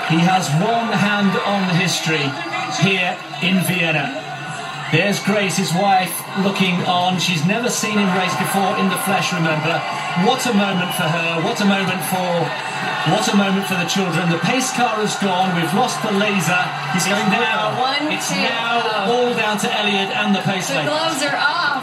He has one hand on history here in Vienna. There's Grace, his wife, looking on. She's never seen him race before in the flesh, remember. What a moment for her. What a moment for the children. The pace car has gone. We've lost the laser. It's now all down to Eliud and the pacemaker. The gloves are off.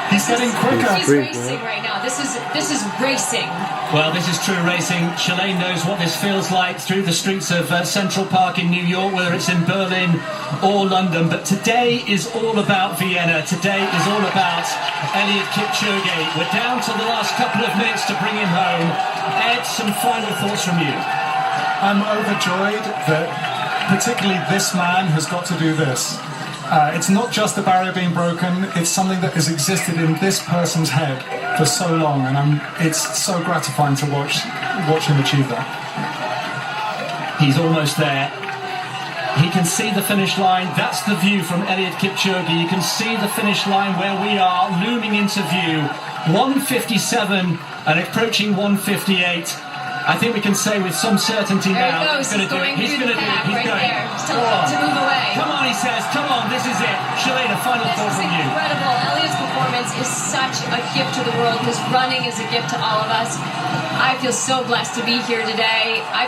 He's getting quicker. He's racing right now. This is racing. Well, this is true racing. Shalane knows what this feels like through the streets of Central Park in New York, whether it's in Berlin or London. But today is all about Vienna. Today is all about Eliud Kipchoge. We're down to the last couple of minutes to bring him home. Ed, some final thoughts from you. I'm overjoyed that particularly this man has got to do this. It's not just the barrier being broken, it's something that has existed in this person's head for so long, and it's so gratifying to watch him achieve that. He's almost there. He can see the finish line. That's the view from Eliud Kipchoge. You can see the finish line where we are looming into view. 1:57 and approaching 1:58. I think we can say with some certainty now he's going to do it. He's going to do it. He's going. Just tell him to move away. Come on, he says. Come on, this is it. Shalane, a final thought from you. This is incredible. Eliud's performance is such a gift to the world. His running is a gift to all of us. I feel so blessed to be here today. I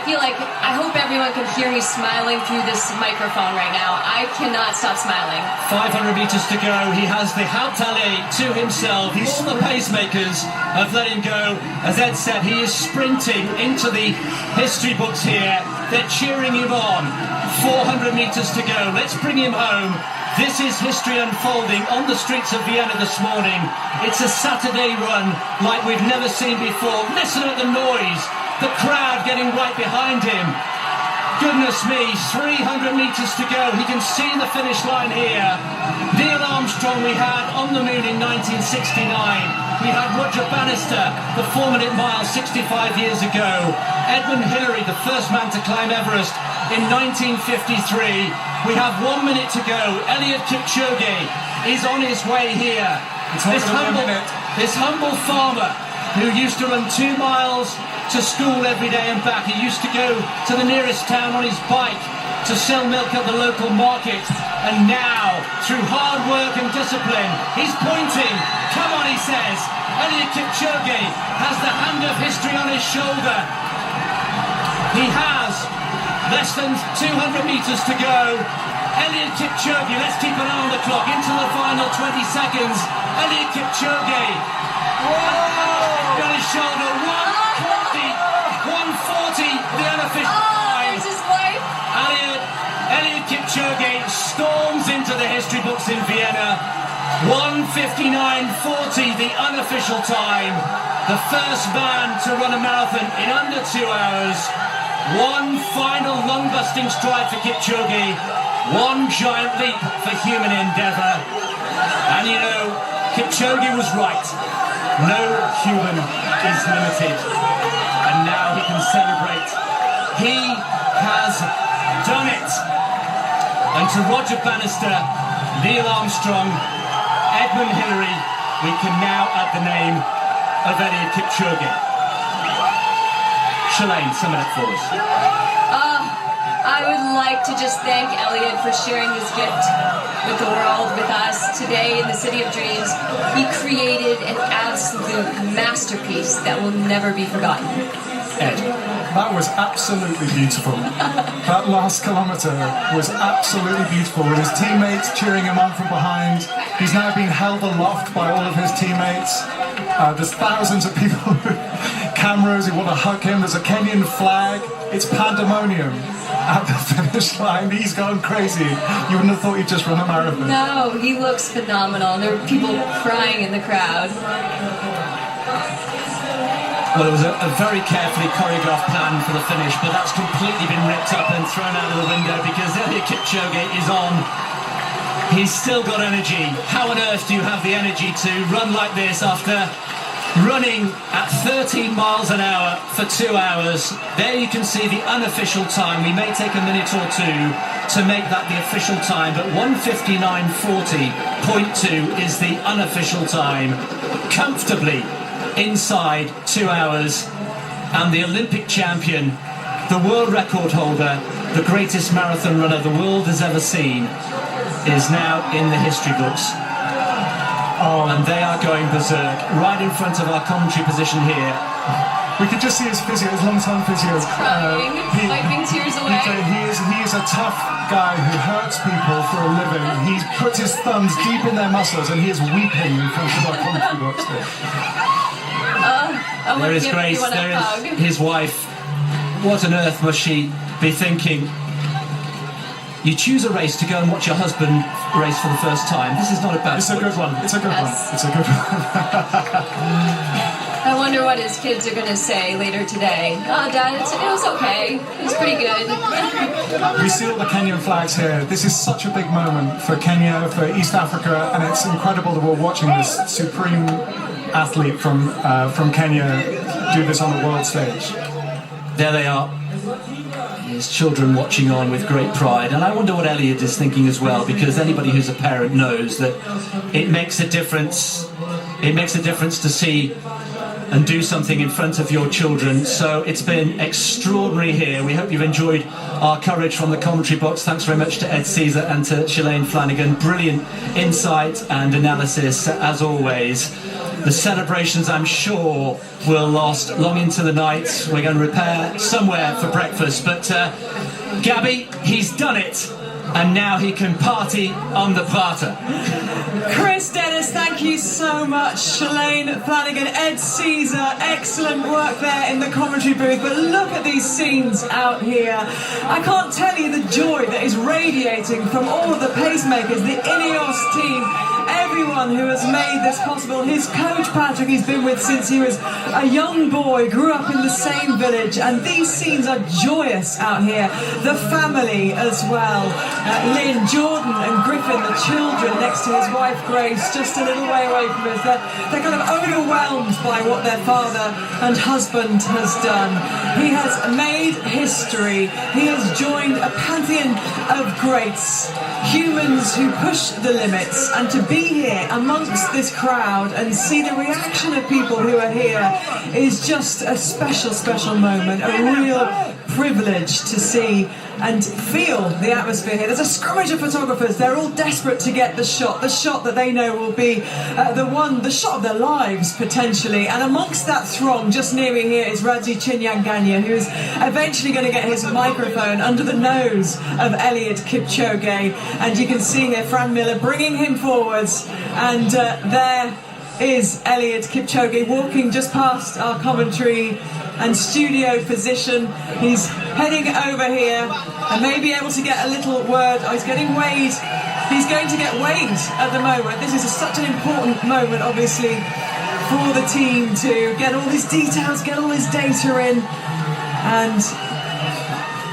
hope everyone can hear me smiling through this microphone right now. I cannot stop smiling. 500 meters to go. He has the Hauptallee to himself. All the pacemakers have let him go. As Ed said, he is sprinting into the history books here. They're cheering him on. 400 meters to go. Let's bring him home. This is history unfolding on the streets of Vienna this morning. It's a Saturday run like we've never seen before. Listen at the noise. The crowd getting right behind him. Goodness me, 300 meters to go. He can see the finish line here. Neil Armstrong we had on the moon in 1969. We had Roger Bannister, the 4-minute mile 65 years ago. Edmund Hillary, the first man to climb Everest in 1953. We have 1 minute to go. Eliud Kipchoge is on his way here. This humble farmer who used to run 2 miles to school every day and back. He used to go to the nearest town on his bike to sell milk at the local market. And now, through hard work and discipline, he's pointing. Come on, he says. Eliud Kipchoge has the hand of history on his shoulder. He has less than 200 meters to go. Eliud Kipchoge, let's keep an eye on the clock, into the final 20 seconds. Eliud Kipchoge. Whoa! On his shoulder, 140, the unofficial time. There's his wife. Eliud Kipchoge storms into the history books in Vienna. 1:59.40, the unofficial time. The first man to run a marathon in under 2 hours. One final lung-busting stride for Kipchoge. One giant leap for human endeavour. And you know, Kipchoge was right. No human is limited. And now he can celebrate. He has done it. And to Roger Bannister, Neil Armstrong, Edmund Hillary, we can now add the name of Eliud Kipchoge. Shalane, sum it up for us. I would like to just thank Eliud for sharing his gift with the world, with us today in the City of Dreams. He created an absolute masterpiece that will never be forgotten. Ed. That was absolutely beautiful. That last kilometre was absolutely beautiful, with his teammates cheering him on from behind. He's now being held aloft by all of his teammates. There's thousands of people with cameras who want to hug him. There's a Kenyan flag. It's pandemonium at the finish line. He's gone crazy. You wouldn't have thought he'd just run a marathon. No, he looks phenomenal. There were people crying in the crowd. Well, it was a very carefully choreographed plan for the finish, but that's completely been ripped up and thrown out of the window because Eliud Kipchoge is on. He's still got energy. How on earth do you have the energy to run like this after running at 13 miles an hour for 2 hours? There you can see the unofficial time. We may take a minute or two to make that the official time, but 1:59.40.2 is the unofficial time. Comfortably inside 2 hours, and the Olympic champion, the world record holder, the greatest marathon runner the world has ever seen, is now in the history books. And they are going berserk right in front of our commentary position here. We could just see his physio, his long-term physio. Crying, wiping tears away. He is a tough guy who hurts people for a living. He puts his thumbs deep in their muscles and he is weeping in front of our commentary box there. There is Grace, there is his wife. What on earth must she be thinking? You choose a race to go and watch your husband race for the first time. This is not a bad It's a good one. It's a good one. It's a good one. I wonder what his kids are going to say later today. Oh, Dad, it was okay. It was pretty good. We see all the Kenyan flags here. This is such a big moment for Kenya, for East Africa, and it's incredible that we're watching this supreme athlete from Kenya do this on the world stage. There they are. His children watching on with great pride, and I wonder what Eliud is thinking as well, because anybody who's a parent knows that it makes a difference. It makes a difference to see and do something in front of your children. So it's been extraordinary here. We hope you've enjoyed our coverage from the commentary box. Thanks very much to Ed Caesar and to Shalane Flanagan. Brilliant insight and analysis as always. The celebrations, I'm sure, will last long into the night. We're going to repair somewhere for breakfast, but Gabby, he's done it, and now he can party on the Barter. Chris Dennis, thank you so much. Shalane Flanagan, Ed Caesar, excellent work there in the commentary booth. But look at these scenes out here. I can't tell you the joy that is radiating from all of the pacemakers, the Ineos team, everyone who has made this possible. His coach Patrick, he's been with since he was a young boy, grew up in the same village, and these scenes are joyous out here. The family as well, Lynn, Jordan and Griffin, the children next to his wife Grace, just a little way away from us. They're kind of overwhelmed by what their father and husband has done. He has made history. He has joined a pantheon of greats, humans who push the limits, and to be here amongst this crowd and see the reaction of people who are here is just a special, special moment, a real privilege to see and feel the atmosphere here. There's a scrimmage of photographers. They're all desperate to get the shot that they know will be the shot of their lives potentially. And amongst that throng, just near me here, is Radzi Chinyanganya, who's eventually going to get his microphone under the nose of Eliud Kipchoge. And you can see here Fran Miller bringing him forwards, and there is Eliud Kipchoge walking just past our commentary and studio position. He's heading over here and may be able to get a little word. Oh, he's getting weighed. He's going to get weighed at the moment. This is such an important moment, obviously, for the team to get all these details, get all this data in. And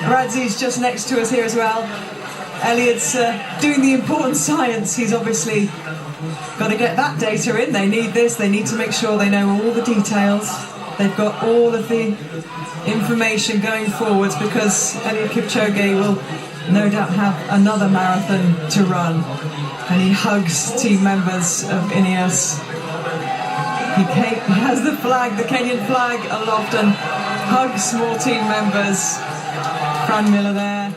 Radzi's just next to us here as well. Eliud's doing the important science. He's obviously got to get that data in. They need this. They need to make sure they know all the details. They've got all of the information going forwards, because Eliud Kipchoge will no doubt have another marathon to run. And he hugs team members of Ineos. He has the flag, the Kenyan flag aloft, and hugs more team members. Fran Miller there.